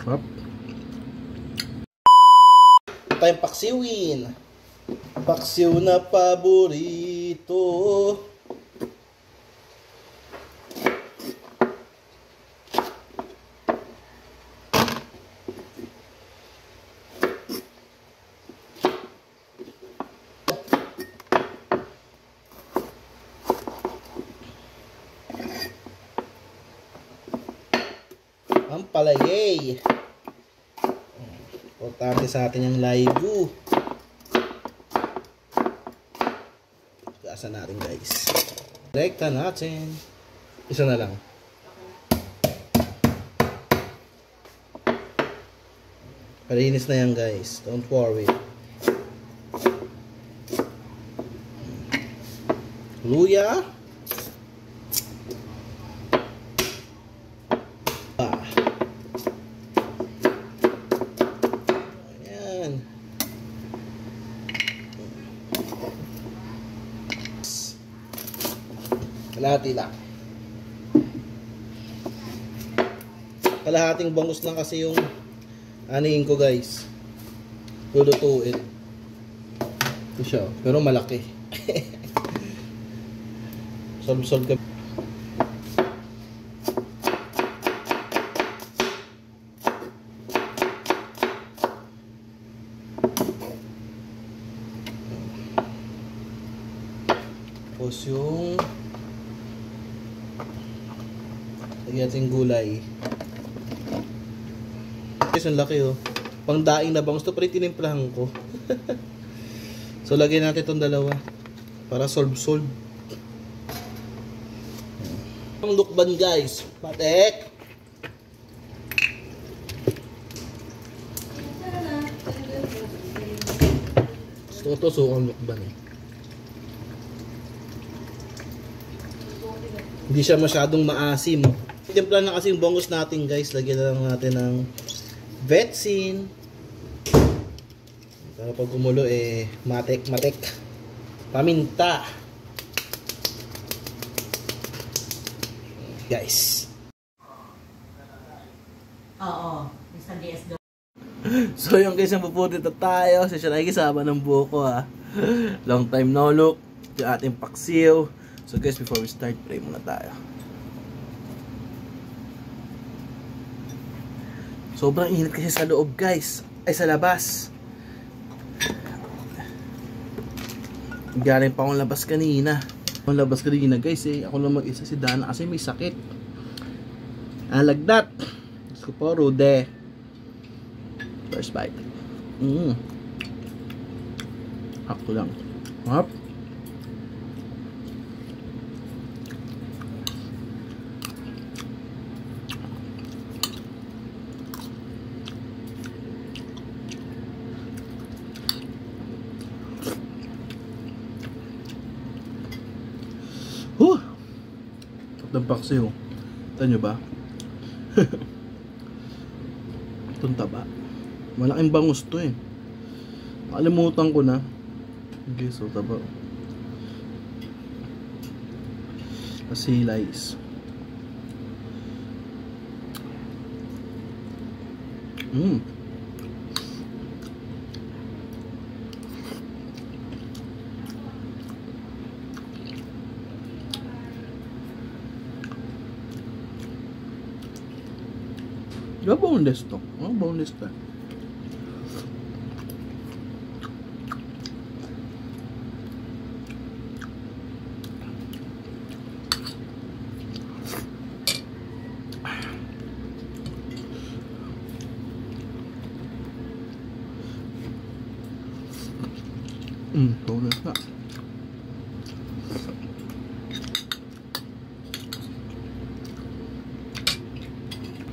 Hop. Tayong paksiwin. Paksiw na paborito. Ang palayay. Importante sa atin yung laigo. Gasa natin guys. Direkta natin. Isa na lang. Palinis na yan guys. Don't worry. Luya. Kalahati lang. Kalahating bangus lang kasi yung anihin ko guys. Lulutuin. Ito siya. Pero malaki. Solve ka. Tapos yung lagyan natin gulay. Guys, ang laki oh. Pang daing na bangus. Ito pa rin tinimplahan ko. So, lagyan natin itong dalawa. Para solve. Ang lukban guys. Patek. Ito so ang lukban eh. Hindi siya masyadong maasim. Timpla na kasi yung bangus natin guys. Lagyan na lang natin ng vetsin. Para pag gumulo eh matek. Paminta. Guys. Oo. Isang DS daw. So yung guys, ang puputi na tayo. So siya nakikisama ng buko ha. Long time no look. Yung ating paksiw. So guys, before we start, pray muna tayo. Sobrang init kasi sa loob guys. Ay sa labas. Galing pa akong labas kanina. Guys eh. Ako lang mag-isa, si Dana kasi may sakit. Alagnat. Gusto ko po, Rude. First bite. Ako lang. Hop. Itong paksiw. Ito nyo ba? Itong taba. Malaking bangus to eh. Nakalimutan ko na. Okay, so taba. Asilays. Diba boneless to? Oh, boneless to. Boneless na.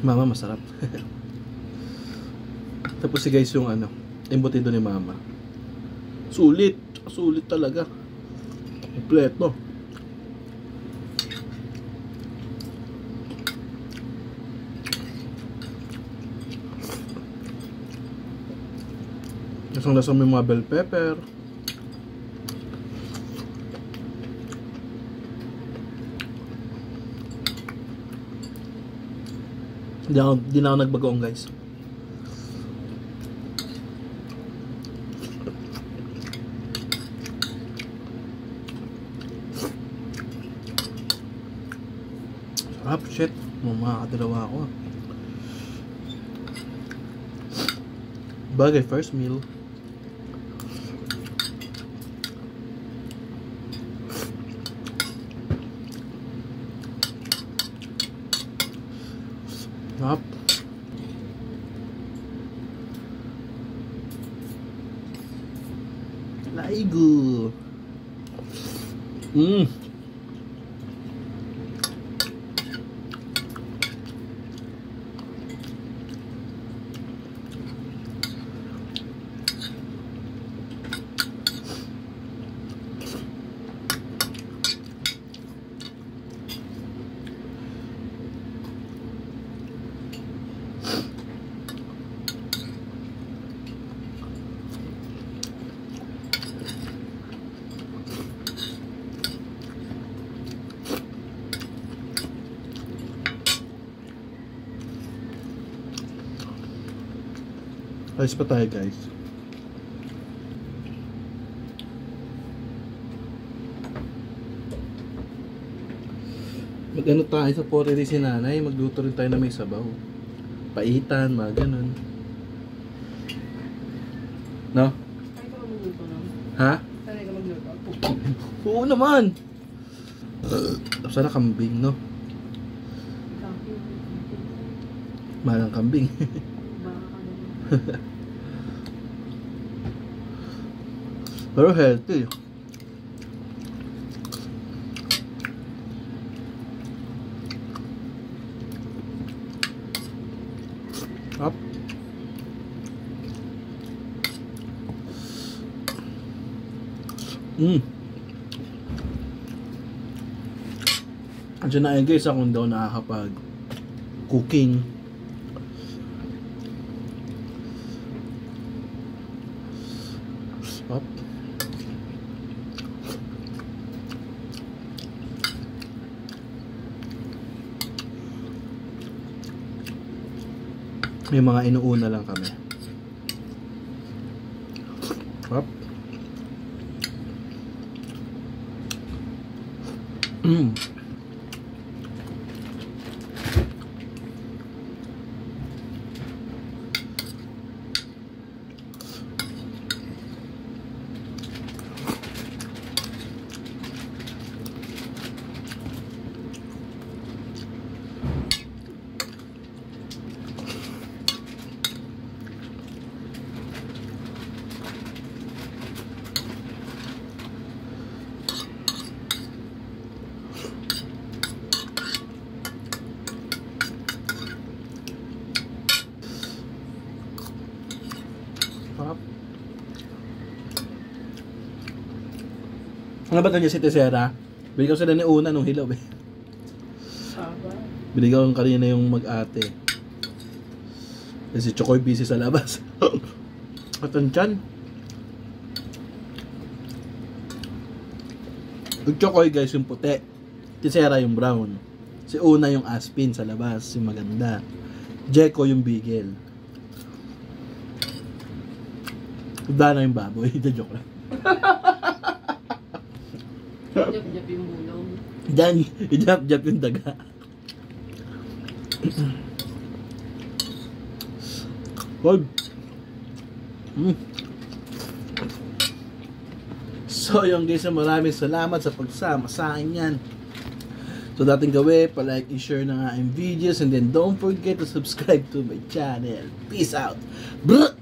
Mama, masarap. Tapos si guys yung ano, embutido ni Mama. Sulit talaga. Kompleto. Lasang-lasang may mga bell pepper. Di na ako nagbagoong guys. Sarap, shit. Makakadalawa ako. Bagay, first meal. Sarap. Laigo. Ayos pa tayo guys. Mag-ano tayo sa pottery si nanay, magluto rin tayo na may sabaw. Paitan, mga ganun. No? Kaya ka magluto na? Ha? Kaya ka magluto? Oo naman! Sana kambing, no? Malang kambing. Pero healthy. Up. Andiyan na yun guys, kung daw nakakapag cooking. Up. May mga inuuna lang kami. Up. Ano ba ito niya si Tesera? Binigyan ko sila ni Una nung hilaw eh. Binigyan ko kanina yung mag-ate. Kasi si Chokoy busy sa labas. At ang tiyan. Yung Chokoy guys yung puti. Tesera yung brown. Si Una yung Aspin sa labas. Yung maganda. Jeko yung bigel. Dana yung baboy. Joke lang. Jap-jap yung bulong. Dan, i-jap-jap yung daga. Wag. So yung guys, maraming salamat sa pagsama sa akin yan. So dating gawin, pa-like and share na nga yung videos, and then don't forget to subscribe to my channel. Peace out. Bruh!